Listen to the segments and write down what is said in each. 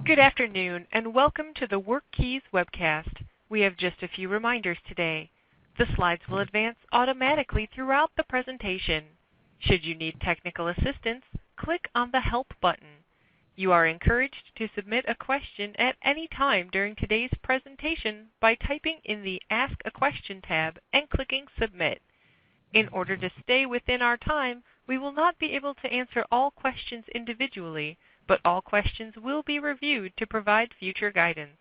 Good afternoon, and welcome to the WorkKeys webcast. We have just a few reminders today. The slides will advance automatically throughout the presentation. Should you need technical assistance, click on the Help button. You are encouraged to submit a question at any time during today's presentation by typing in the Ask a Question tab and clicking Submit. In order to stay within our time, we will not be able to answer all questions individually, but all questions will be reviewed to provide future guidance.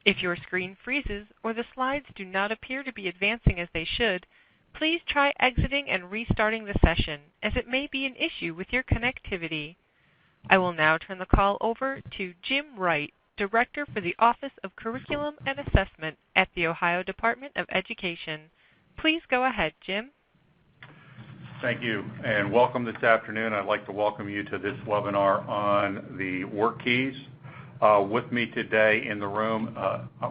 If your screen freezes or the slides do not appear to be advancing as they should, please try exiting and restarting the session, as it may be an issue with your connectivity. I will now turn the call over to Jim Wright, Director for the Office of Curriculum and Assessment at the Ohio Department of Education. Please go ahead, Jim. Thank you, and welcome this afternoon. I'd like to welcome you to this webinar on the WorkKeys. With me today in the room,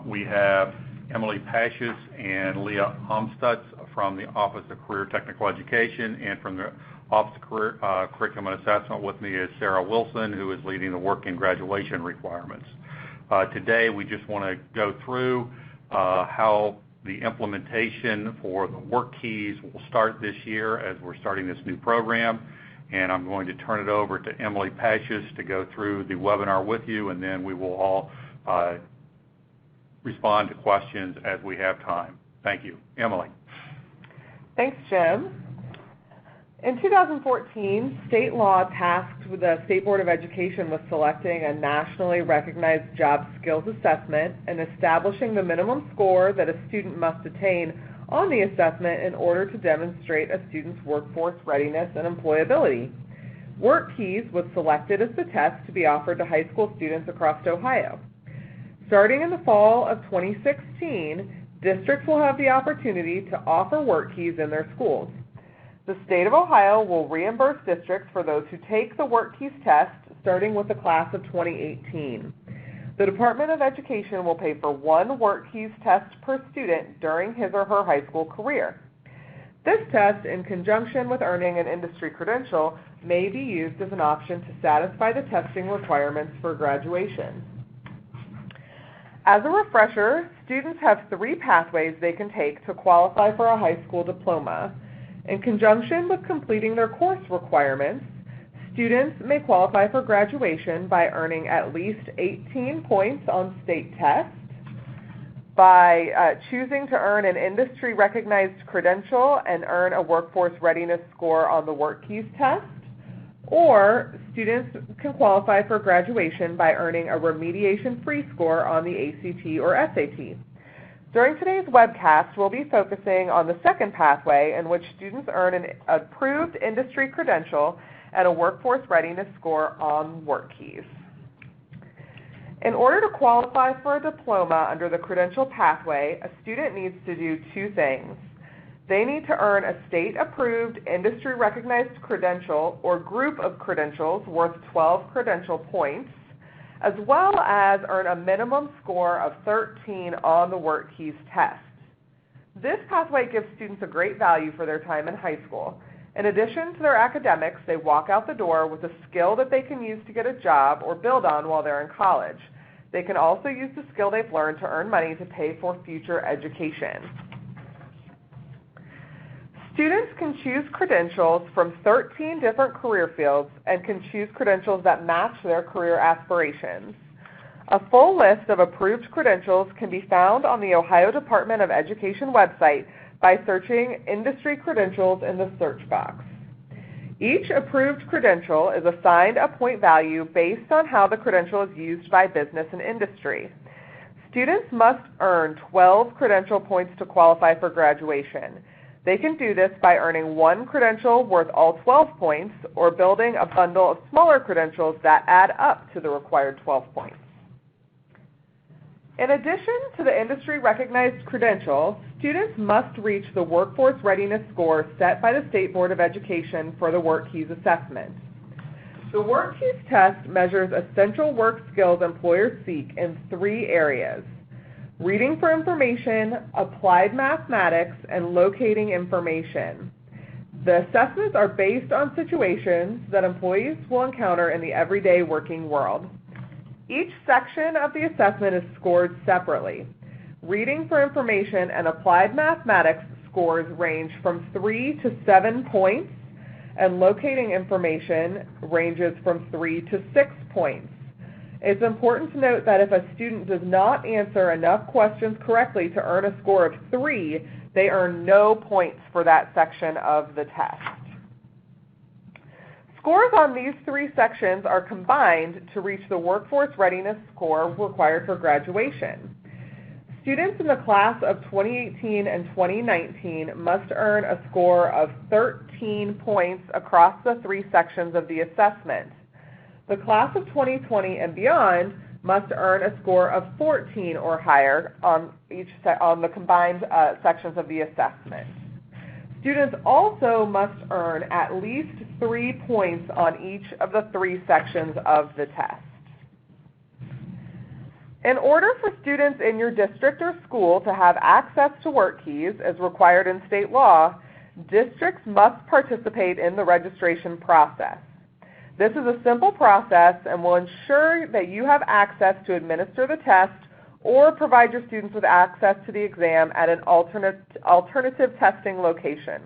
we have Emily Pashas and Leah Homstutz from the Office of Career Technical Education, and from the Office of Career Curriculum and Assessment with me is Sarah Wilson, who is leading the work and graduation requirements. Today we just want to go through how the implementation for the WorkKeys will start this year as we're starting this new program. And I'm going to turn it over to Emily Pashas to go through the webinar with you, and then we will all respond to questions as we have time. Thank you. Emily. Thanks, Jim. In 2014, state law tasked the State Board of Education with selecting a nationally recognized job skills assessment and establishing the minimum score that a student must attain on the assessment in order to demonstrate a student's workforce readiness and employability. WorkKeys was selected as the test to be offered to high school students across Ohio. Starting in the fall of 2016, districts will have the opportunity to offer WorkKeys in their schools. The state of Ohio will reimburse districts for those who take the WorkKeys test, starting with the class of 2018. The Department of Education will pay for one WorkKeys test per student during his or her high school career. This test, in conjunction with earning an industry credential, may be used as an option to satisfy the testing requirements for graduation. As a refresher, students have 3 pathways they can take to qualify for a high school diploma. In conjunction with completing their course requirements, students may qualify for graduation by earning at least 18 points on state tests, by choosing to earn an industry-recognized credential and earn a workforce readiness score on the WorkKeys test, or students can qualify for graduation by earning a remediation-free score on the ACT or SAT. During today's webcast, we'll be focusing on the second pathway, in which students earn an approved industry credential and a workforce readiness score on WorkKeys. In order to qualify for a diploma under the credential pathway, a student needs to do 2 things. They need to earn a state-approved industry-recognized credential or group of credentials worth 12 credential points, as well as earn a minimum score of 13 on the WorkKeys test. This pathway gives students a great value for their time in high school. In addition to their academics, they walk out the door with a skill that they can use to get a job or build on while they're in college. They can also use the skill they've learned to earn money to pay for future education. Students can choose credentials from 13 different career fields and can choose credentials that match their career aspirations. A full list of approved credentials can be found on the Ohio Department of Education website by searching Industry Credentials in the search box. Each approved credential is assigned a point value based on how the credential is used by business and industry. Students must earn 12 credential points to qualify for graduation. They can do this by earning 1 credential worth all 12 points, or building a bundle of smaller credentials that add up to the required 12 points. In addition to the industry-recognized credential, students must reach the workforce readiness score set by the State Board of Education for the WorkKeys assessment. The WorkKeys test measures essential work skills employers seek in 3 areas: reading for information, applied mathematics, and locating information. The assessments are based on situations that employees will encounter in the everyday working world. Each section of the assessment is scored separately. Reading for information and applied mathematics scores range from 3 to 7 points, and locating information ranges from 3 to 6 points. It's important to note that if a student does not answer enough questions correctly to earn a score of 3, they earn no points for that section of the test. Scores on these 3 sections are combined to reach the workforce readiness score required for graduation. Students in the class of 2018 and 2019 must earn a score of 13 points across the 3 sections of the assessment. The class of 2020 and beyond must earn a score of 14 or higher on the combined sections of the assessment. Students also must earn at least 3 points on each of the 3 sections of the test. In order for students in your district or school to have access to WorkKeys as required in state law, districts must participate in the registration process. This is a simple process and will ensure that you have access to administer the test or provide your students with access to the exam at an alternative testing location.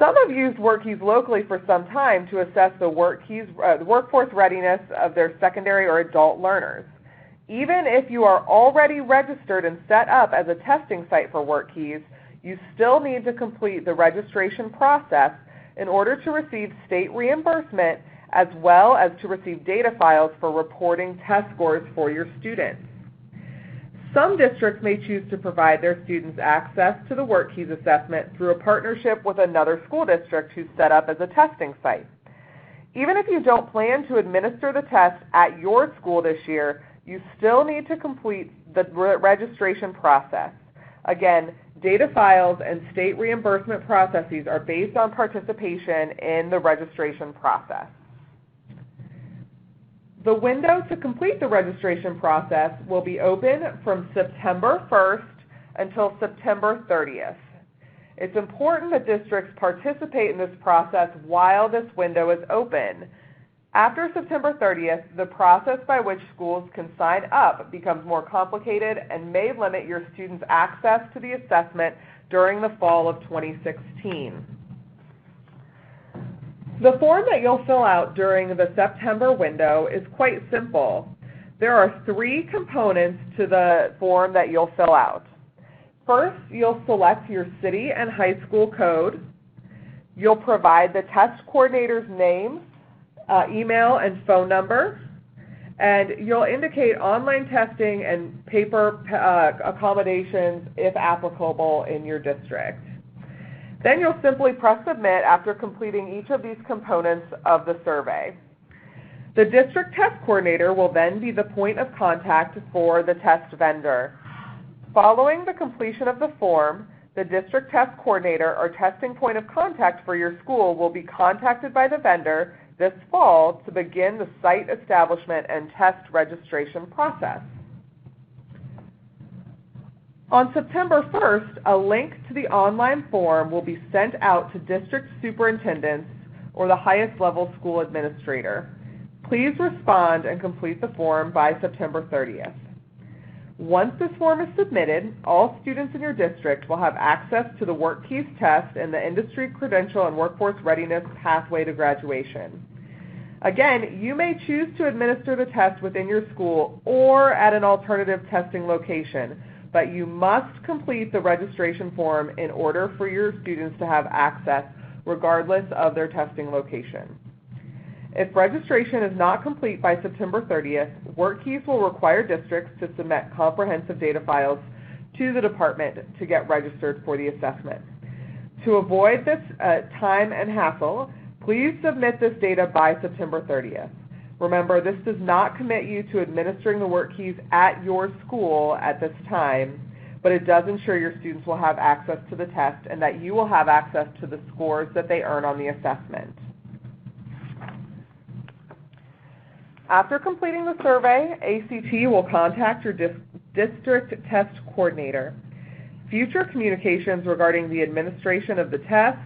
Some have used WorkKeys locally for some time to assess the workforce readiness of their secondary or adult learners. Even if you are already registered and set up as a testing site for WorkKeys, you still need to complete the registration process in order to receive state reimbursement as well as to receive data files for reporting test scores for your students. Some districts may choose to provide their students access to the WorkKeys assessment through a partnership with another school district who's set up as a testing site. Even if you don't plan to administer the test at your school this year, you still need to complete the registration process. Again, data files and state reimbursement processes are based on participation in the registration process. The window to complete the registration process will be open from September 1st until September 30th. It's important that districts participate in this process while this window is open. After September 30th, the process by which schools can sign up becomes more complicated and may limit your students' access to the assessment during the fall of 2016. The form that you'll fill out during the September window is quite simple. There are 3 components to the form that you'll fill out. First, you'll select your city and high school code. You'll provide the test coordinator's name, email, and phone number. And you'll indicate online testing and paper accommodations if applicable in your district. Then you'll simply press submit after completing each of these components of the survey. The district test coordinator will then be the point of contact for the test vendor. Following the completion of the form, the district test coordinator or testing point of contact for your school will be contacted by the vendor this fall to begin the site establishment and test registration process. On September 1st, a link to the online form will be sent out to district superintendents or the highest level school administrator. Please respond and complete the form by September 30th. Once this form is submitted, all students in your district will have access to the WorkKeys test and the industry credential and workforce readiness pathway to graduation. Again, you may choose to administer the test within your school or at an alternative testing location, but you must complete the registration form in order for your students to have access regardless of their testing location. If registration is not complete by September 30th, WorkKeys will require districts to submit comprehensive data files to the department to get registered for the assessment. To avoid this time and hassle, please submit this data by September 30th. Remember, this does not commit you to administering the WorkKeys at your school at this time, but it does ensure your students will have access to the test and that you will have access to the scores that they earn on the assessment. After completing the survey, ACT will contact your district test coordinator. Future communications regarding the administration of the test,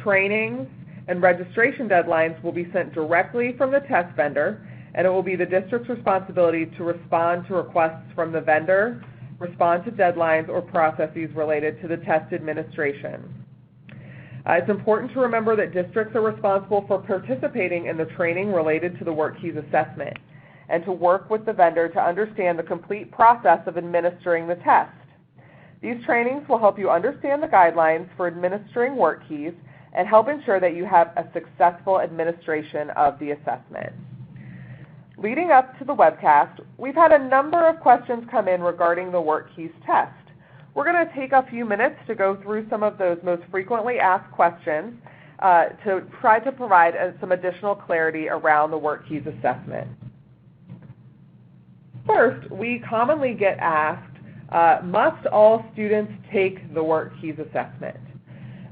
trainings, and registration deadlines will be sent directly from the test vendor, and it will be the district's responsibility to respond to requests from the vendor, respond to deadlines or processes related to the test administration. It's important to remember that districts are responsible for participating in the training related to the WorkKeys assessment and to work with the vendor to understand the complete process of administering the test. These trainings will help you understand the guidelines for administering WorkKeys and help ensure that you have a successful administration of the assessment. Leading up to the webcast, we've had a number of questions come in regarding the WorkKeys test. We're going to take a few minutes to go through some of those most frequently asked questions to try to provide some additional clarity around the WorkKeys assessment. First, we commonly get asked, must all students take the WorkKeys assessment?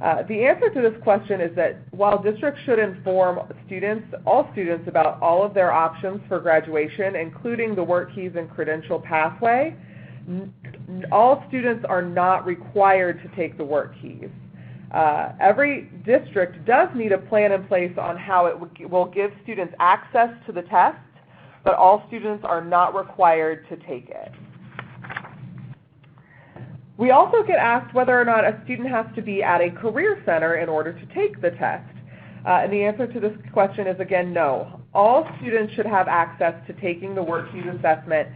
The answer to this question is that while districts should inform all students about all of their options for graduation, including the WorkKeys and credential pathway, all students are not required to take the WorkKeys. Every district does need a plan in place on how it will give students access to the test, but all students are not required to take it. We also get asked whether or not a student has to be at a career center in order to take the test. And the answer to this question is, again, no. All students should have access to taking the WorkKeys assessment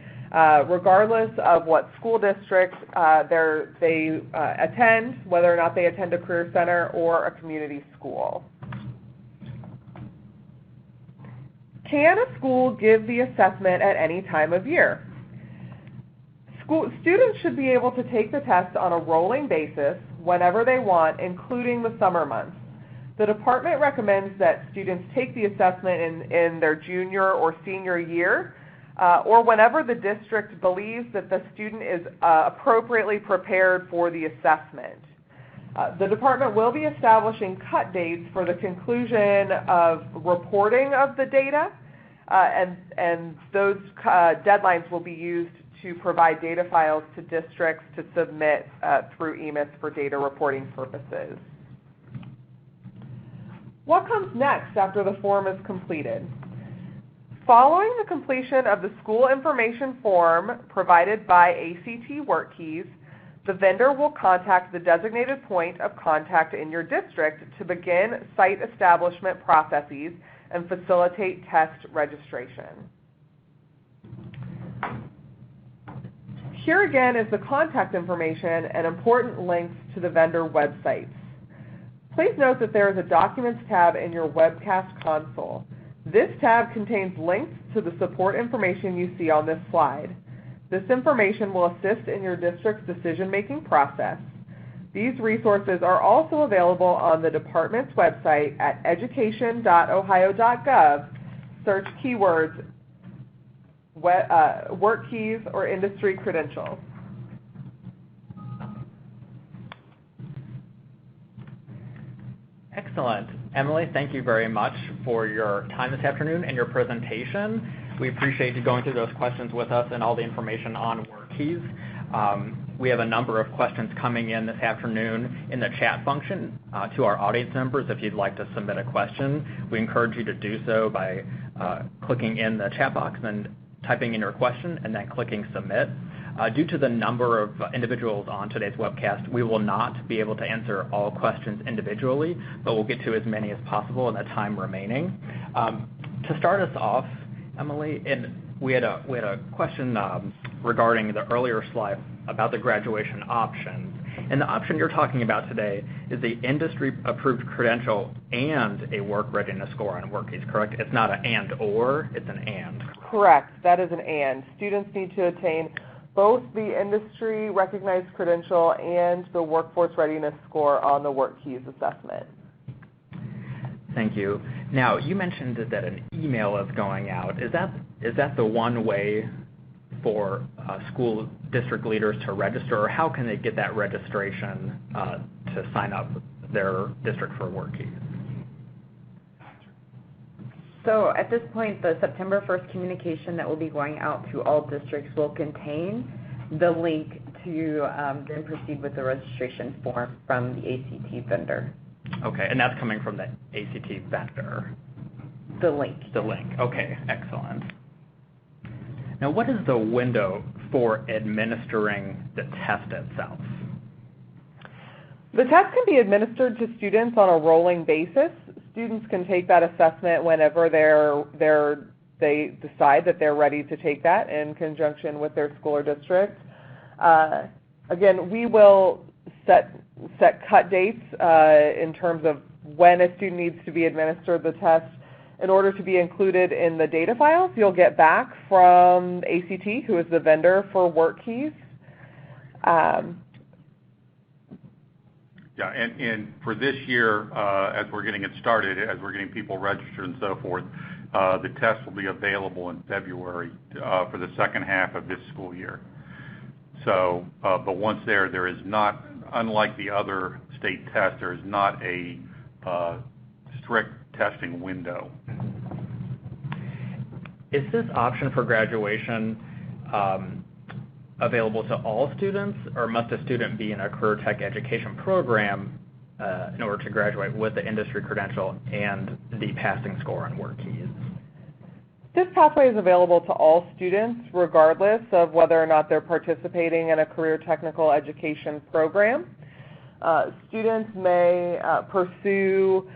regardless of what school district they attend, whether or not they attend a career center or a community school. Can a school give the assessment at any time of year? Students should be able to take the test on a rolling basis whenever they want, including the summer months. The department recommends that students take the assessment in their junior or senior year, or whenever the district believes that the student is appropriately prepared for the assessment. The department will be establishing cut dates for the conclusion of reporting of the data, and those deadlines will be used to provide data files to districts to submit through EMIS for data reporting purposes. What comes next after the form is completed? Following the completion of the school information form provided by ACT WorkKeys, the vendor will contact the designated point of contact in your district to begin site establishment processes and facilitate test registration. Here again is the contact information and important links to the vendor websites. Please note that there is a Documents tab in your Webcast console. This tab contains links to the support information you see on this slide. This information will assist in your district's decision-making process. These resources are also available on the department's website at education.ohio.gov. Search keywords WorkKeys or industry credentials. Excellent. Emily, thank you very much for your time this afternoon and your presentation. We appreciate you going through those questions with us and all the information on WorkKeys. We have a number of questions coming in this afternoon in the chat function to our audience members. If you'd like to submit a question, we encourage you to do so by clicking in the chat box and typing in your question and then clicking submit. Due to the number of individuals on today's webcast, we will not be able to answer all questions individually, but we'll get to as many as possible in the time remaining. To start us off, Emily, we had a question regarding the earlier slide about the graduation options. And the option you're talking about today is the industry-approved credential and a work readiness score on WorkKeys, correct? It's not an and/or, it's an and. Correct. That is an and. Students need to attain both the industry-recognized credential and the workforce readiness score on the WorkKeys assessment. Thank you. Now, you mentioned that an email is going out. Is that the one way for school district leaders to register, or how can they get that registration to sign up their district for WorkKeys? So at this point, the September 1st communication that will be going out to all districts will contain the link to then proceed with the registration form from the ACT vendor. Okay, and that's coming from the ACT vendor. The link. The link. Okay, excellent. Now, what is the window for administering the test itself? The test can be administered to students on a rolling basis. Students can take that assessment whenever they decide that they're ready to take that in conjunction with their school or district. Again, we will set cut dates in terms of when a student needs to be administered the test in order to be included in the data files you'll get back from ACT, who is the vendor for WorkKeys. Yeah, and for this year, as we're getting it started, as we're getting people registered and so forth, the test will be available in February for the second half of this school year. So, but once there is not, unlike the other state tests, there is not a strict testing window. Is this option for graduation available to all students, or must a student be in a career tech education program in order to graduate with the industry credential and the passing score on WorkKeys? This pathway is available to all students regardless of whether or not they're participating in a career technical education program. Students may pursue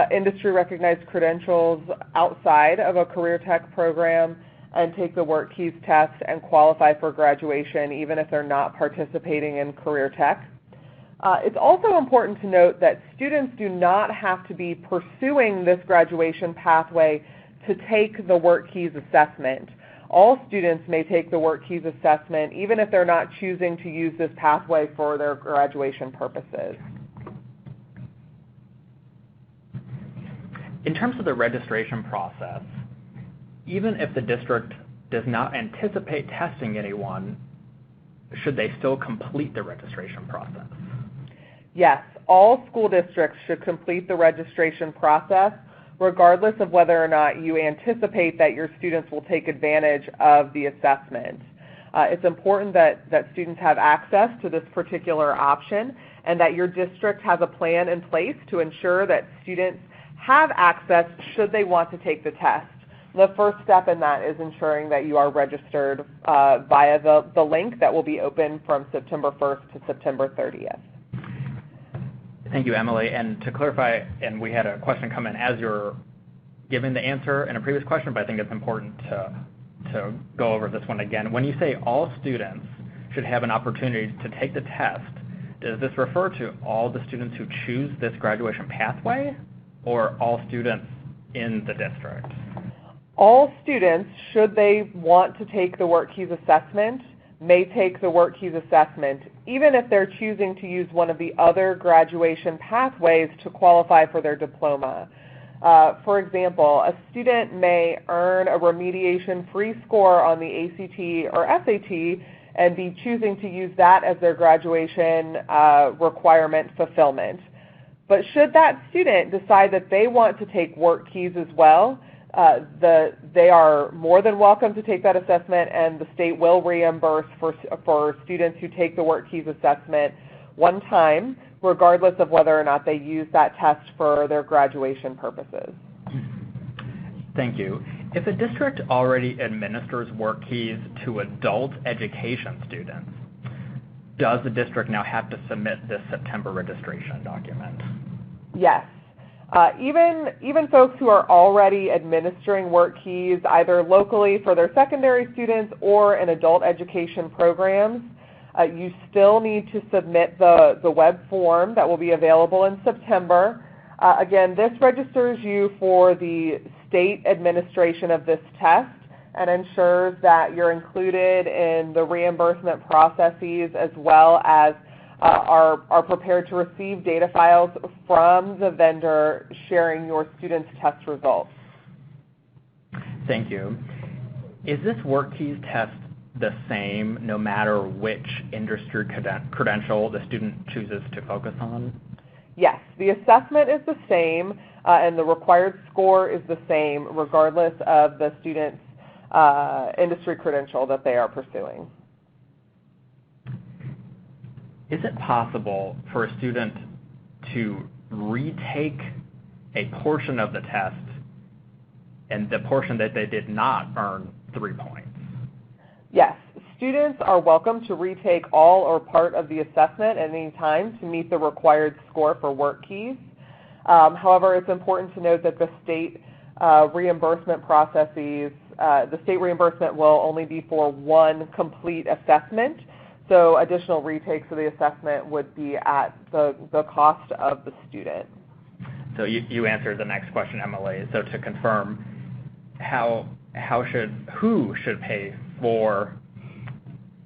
industry-recognized credentials outside of a career tech program and take the WorkKeys test and qualify for graduation even if they're not participating in career tech. It's also important to note that students do not have to be pursuing this graduation pathway to take the WorkKeys assessment. All students may take the WorkKeys assessment even if they're not choosing to use this pathway for their graduation purposes. In terms of the registration process, even if the district does not anticipate testing anyone, should they still complete the registration process? Yes, all school districts should complete the registration process regardless of whether or not you anticipate that your students will take advantage of the assessment. It's important that students have access to this particular option and that your district has a plan in place to ensure that students have access should they want to take the test. The first step in that is ensuring that you are registered via the link that will be open from September 1st to September 30th. Thank you, Emily. And to clarify, and we had a question come in as you're giving the answer in a previous question, but I think it's important to go over this one again. When you say all students should have an opportunity to take the test, does this refer to all the students who choose this graduation pathway or all students in the district? All students, should they want to take the WorkKeys assessment, may take the WorkKeys assessment, even if they're choosing to use one of the other graduation pathways to qualify for their diploma. For example, a student may earn a remediation-free score on the ACT or SAT and be choosing to use that as their graduation requirement fulfillment. But should that student decide that they want to take WorkKeys as well, they are more than welcome to take that assessment, and the state will reimburse for students who take the WorkKeys assessment one time, regardless of whether or not they use that test for their graduation purposes. Thank you. If a district already administers WorkKeys to adult education students, does the district now have to submit this September registration document? Yes. Even folks who are already administering WorkKeys either locally for their secondary students or in adult education programs, you still need to submit the web form that will be available in September. Again, this registers you for the state administration of this test and ensures that you're included in the reimbursement processes as well as are prepared to receive data files from the vendor sharing your students' test results. Thank you. Is this WorkKeys test the same no matter which industry credential the student chooses to focus on? Yes, the assessment is the same and the required score is the same regardless of the student's industry credential that they are pursuing. Is it possible for a student to retake a portion of the test and the portion that they did not earn 3 points? Yes. Students are welcome to retake all or part of the assessment at any time to meet the required score for WorkKeys. However, it's important to note that the state reimbursement processes, the state reimbursement will only be for one complete assessment, so additional retakes of the assessment would be at the cost of the student. So you answered the next question, Emily. So to confirm, who should pay for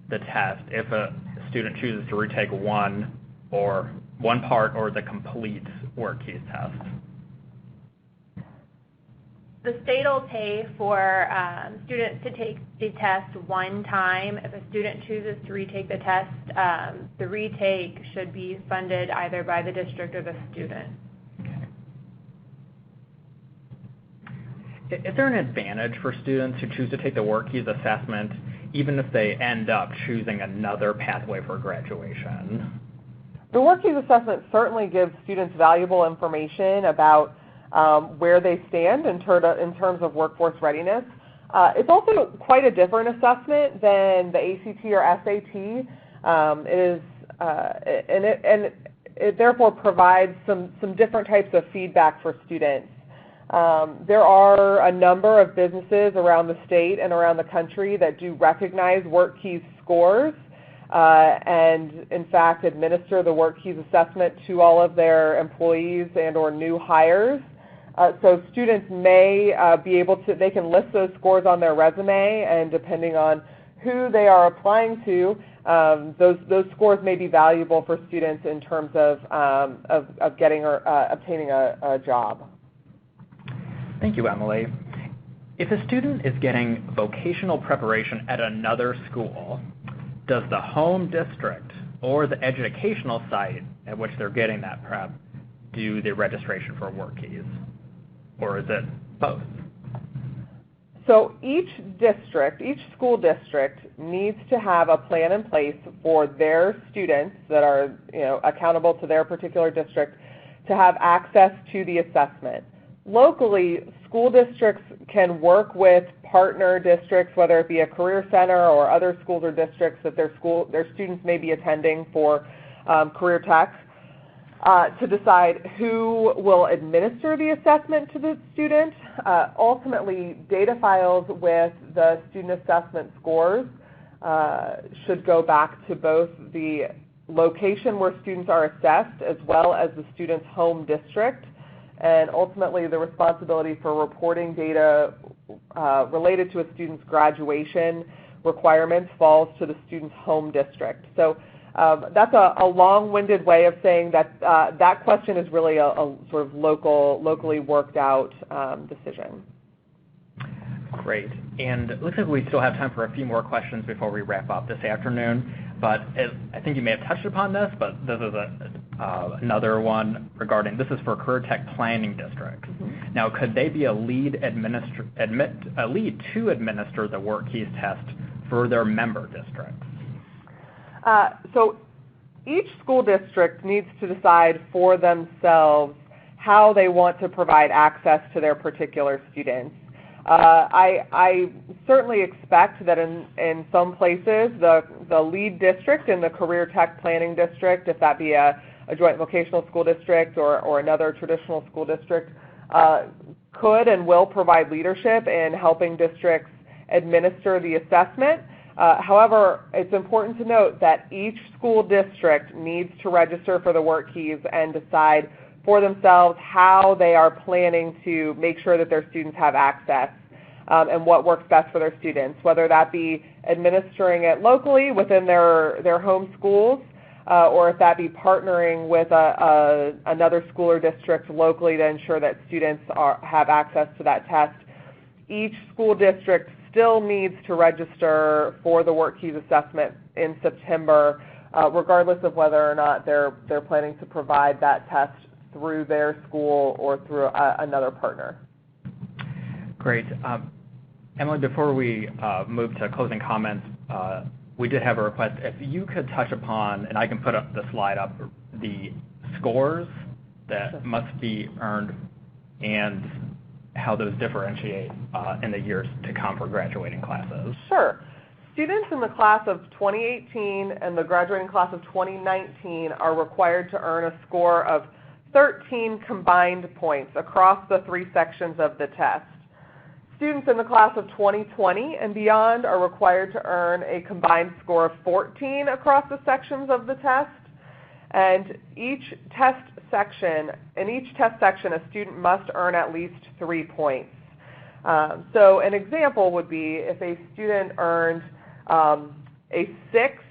the test if a student chooses to retake one part or the complete WorkKeys test? The state will pay for students to take the test one time. If a student chooses to retake the test, the retake should be funded either by the district or the student. Okay. Is there an advantage for students who choose to take the WorkKeys assessment even if they end up choosing another pathway for graduation? The WorkKeys assessment certainly gives students valuable information about where they stand in terms of workforce readiness. It's also quite a different assessment than the ACT or SAT. It therefore provides some different types of feedback for students. There are a number of businesses around the state and around the country that do recognize WorkKeys scores and in fact administer the WorkKeys assessment to all of their employees and or new hires. So students may be able to, they can list those scores on their resume, and depending on who they are applying to, those scores may be valuable for students in terms of getting or obtaining a job. Thank you, Emily. If a student is getting vocational preparation at another school, does the home district or the educational site at which they're getting that prep do the registration for WorkKeys? Or is it both? So each school district needs to have a plan in place for their students that are accountable to their particular district to have access to the assessment. Locally, school districts can work with partner districts, whether it be a career center or other schools or districts that their students may be attending for career tech, to decide who will administer the assessment to the student. Ultimately, data files with the student assessment scores should go back to both the location where students are assessed as well as the student's home district. And ultimately, the responsibility for reporting data related to a student's graduation requirements falls to the student's home district. So that's a long-winded way of saying that that question is really a sort of locally worked out decision. Great. And it looks like we still have time for a few more questions before we wrap up this afternoon. But I think you may have touched upon this, but this is another one regarding, this is for career tech planning districts. Mm-hmm. Now, could they be a lead to administer the WorkKeys test for their member districts? So each school district needs to decide for themselves how they want to provide access to their particular students. I certainly expect that in some places the lead district in the career tech planning district, if that be a joint vocational school district or another traditional school district, could and will provide leadership in helping districts administer the assessment. However, it's important to note that each school district needs to register for the WorkKeys and decide for themselves how they are planning to make sure that their students have access and what works best for their students, whether that be administering it locally within their home schools or if that be partnering with another school or district locally to ensure that students have access to that test. Each school district still needs to register for the WorkKeys assessment in September, regardless of whether or not they're planning to provide that test through their school or through another partner. Great. Emily, before we move to closing comments, we did have a request. If you could touch upon, and I can put up the slide up, the scores that must be earned and how those differentiate in the years to come for graduating classes? Sure. Students in the class of 2018 and the graduating class of 2019 are required to earn a score of 13 combined points across the 3 sections of the test. Students in the class of 2020 and beyond are required to earn a combined score of 14 across the sections of the test. And in each test section, a student must earn at least 3 points. So an example would be if a student earned a 6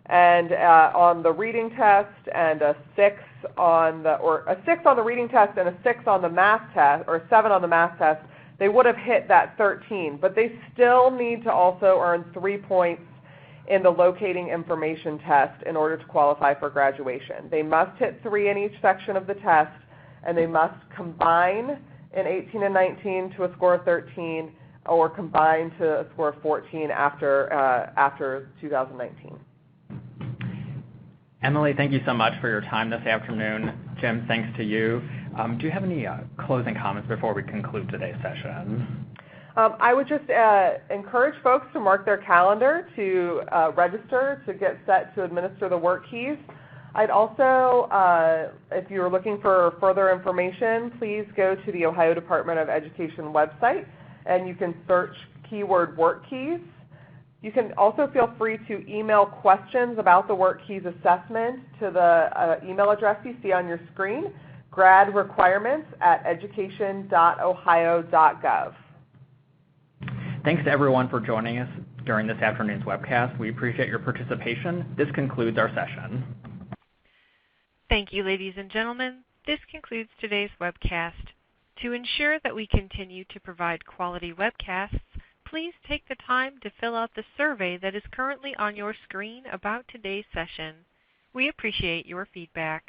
and on the reading test and a 6 on the reading test and a 6 on the math test, or a 7 on the math test, they would have hit that 13, but they still need to also earn 3 points in the locating information test in order to qualify for graduation. They must hit 3 in each section of the test, and they must combine in 18 and 19 to a score of 13, or combine to a score of 14 after 2019. Emily, thank you so much for your time this afternoon. Jim, thanks to you. Do you have any closing comments before we conclude today's session? I would just encourage folks to mark their calendar to register to get set to administer the WorkKeys. I'd also, if you're looking for further information, please go to the Ohio Department of Education website and you can search keyword WorkKeys. You can also feel free to email questions about the WorkKeys assessment to the email address you see on your screen, gradrequirements@education.ohio.gov. Thanks to everyone for joining us during this afternoon's webcast. We appreciate your participation. This concludes our session. Thank you, ladies and gentlemen. This concludes today's webcast. To ensure that we continue to provide quality webcasts, please take the time to fill out the survey that is currently on your screen about today's session. We appreciate your feedback.